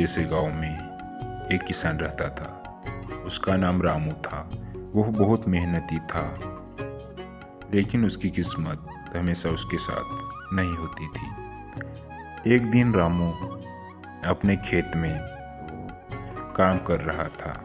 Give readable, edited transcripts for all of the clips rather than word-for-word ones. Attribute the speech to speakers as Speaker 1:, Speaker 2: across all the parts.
Speaker 1: छोटे से गांव में एक किसान रहता था। उसका नाम रामू था। वह बहुत मेहनती था, लेकिन उसकी किस्मत हमेशा उसके साथ नहीं होती थी। एक दिन रामू अपने खेत में काम कर रहा था।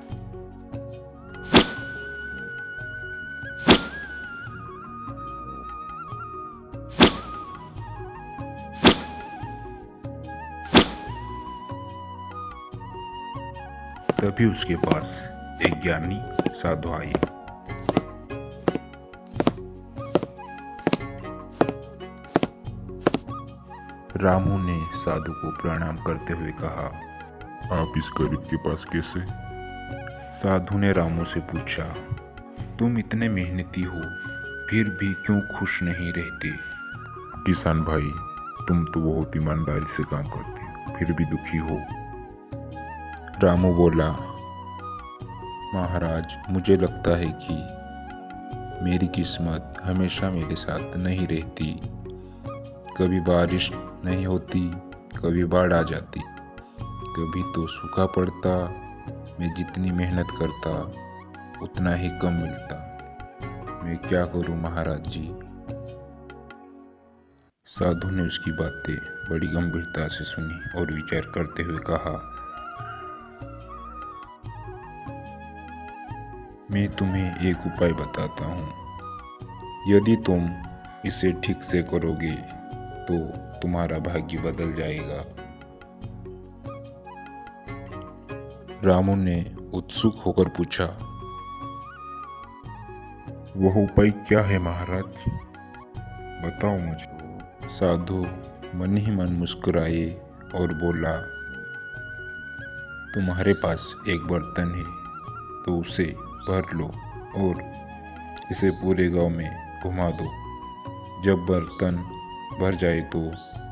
Speaker 1: तभी उसके पास एक ज्ञानी साधु आई। रामू ने साधु को प्रणाम करते हुए कहा,
Speaker 2: आप इस गरीब के पास कैसे?
Speaker 1: साधु ने रामू से पूछा, तुम इतने मेहनती हो, फिर भी क्यों खुश नहीं रहते?
Speaker 2: किसान भाई, तुम तो बहुत ईमानदारी से काम करते हो, फिर भी दुखी हो।
Speaker 1: रामू बोला, महाराज, मुझे लगता है कि मेरी किस्मत हमेशा मेरे साथ नहीं रहती। कभी बारिश नहीं होती, कभी बाढ़ आ जाती, कभी तो सूखा पड़ता। मैं जितनी मेहनत करता उतना ही कम मिलता। मैं क्या करूं महाराज जी? साधु ने उसकी बातें बड़ी गंभीरता से सुनी और विचार करते हुए कहा, मैं तुम्हें एक उपाय बताता हूँ। यदि तुम इसे ठीक से करोगे तो तुम्हारा भाग्य बदल जाएगा। रामू ने उत्सुक होकर पूछा,
Speaker 2: वह उपाय क्या है महाराज? बताओ मुझे।
Speaker 1: साधु मन ही मन मुस्कुराए और बोला, तुम्हारे पास एक बर्तन है तो उसे भर लो और इसे पूरे गांव में घुमा दो। जब बर्तन भर जाए तो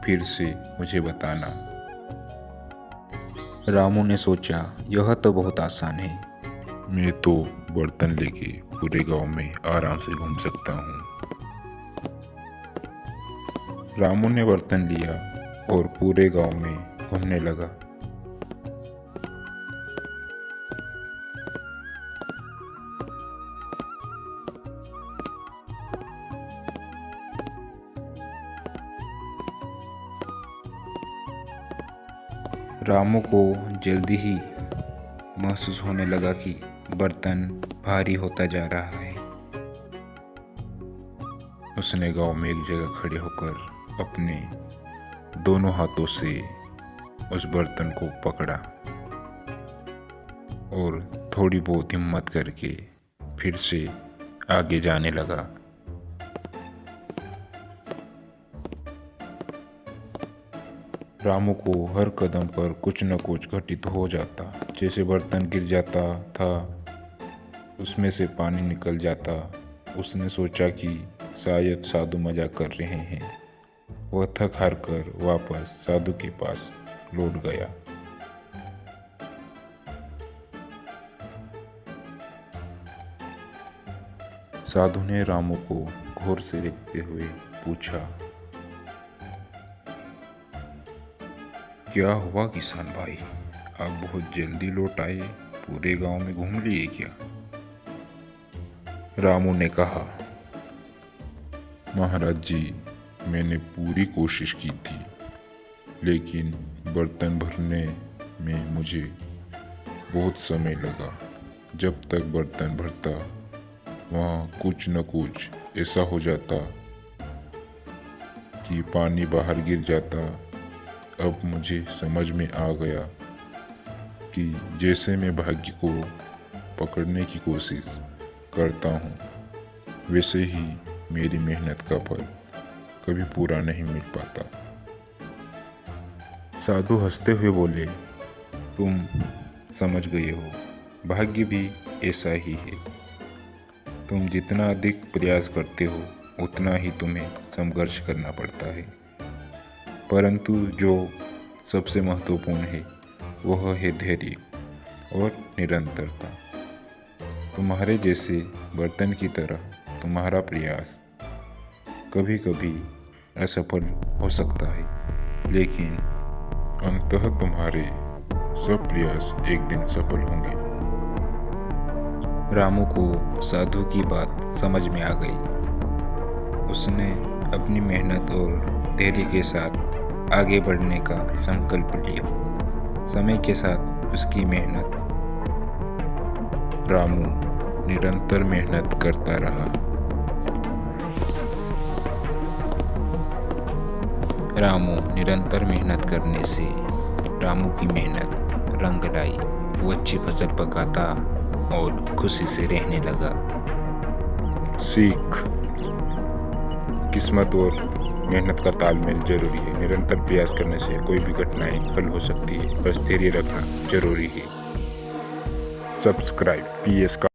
Speaker 1: फिर से मुझे बताना। रामू ने सोचा, यह तो बहुत आसान है।
Speaker 2: मैं तो बर्तन लेके पूरे गांव में आराम से घूम सकता हूँ।
Speaker 1: रामू ने बर्तन लिया और पूरे गांव में घूमने लगा। रामू को जल्दी ही महसूस होने लगा कि बर्तन भारी होता जा रहा है। उसने गांव में एक जगह खड़े होकर अपने दोनों हाथों से उस बर्तन को पकड़ा और थोड़ी बहुत हिम्मत करके फिर से आगे जाने लगा। रामू को हर कदम पर कुछ न कुछ घटित हो जाता। जैसे बर्तन गिर जाता था, उसमें से पानी निकल जाता। उसने सोचा कि शायद साधु मजाक कर रहे हैं। वह थक हार कर वापस साधु के पास लौट गया। साधु ने रामू को गौर से देखते हुए पूछा, क्या हुआ किसान भाई? आप बहुत जल्दी लौट आए, पूरे गांव में घूम लिए क्या? रामू ने कहा,
Speaker 2: महाराज जी, मैंने पूरी कोशिश की थी, लेकिन बर्तन भरने में मुझे बहुत समय लगा। जब तक बर्तन भरता वहाँ कुछ न कुछ ऐसा हो जाता कि पानी बाहर गिर जाता। अब मुझे समझ में आ गया कि जैसे मैं भाग्य को पकड़ने की कोशिश करता हूँ, वैसे ही मेरी मेहनत का फल कभी पूरा नहीं मिल पाता।
Speaker 1: साधु हंसते हुए बोले, तुम समझ गए हो, भाग्य भी ऐसा ही है। तुम जितना अधिक प्रयास करते हो उतना ही तुम्हें संघर्ष करना पड़ता है, परंतु जो सबसे महत्वपूर्ण है वह है धैर्य और निरंतरता। तुम्हारे जैसे बर्तन की तरह तुम्हारा प्रयास कभी कभी असफल हो सकता है, लेकिन
Speaker 2: अंततः तुम्हारे सब प्रयास एक दिन सफल होंगे।
Speaker 1: रामू को साधु की बात समझ में आ गई। उसने अपनी मेहनत और धैर्य के साथ आगे बढ़ने का संकल्प लिया। समय के साथ उसकी मेहनत
Speaker 2: रामू निरंतर मेहनत करता रहा।
Speaker 1: रामू निरंतर मेहनत करने से रामू की मेहनत रंग लाई। वो अच्छी फसल पकाता और खुशी से रहने लगा।
Speaker 2: सीख, किस्मत और मेहनत का तालमेल जरूरी है। निरंतर प्रयास करने से कोई भी घटनाएं हल हो सकती है, बस धैर्य रखना जरूरी है। सब्सक्राइब PS का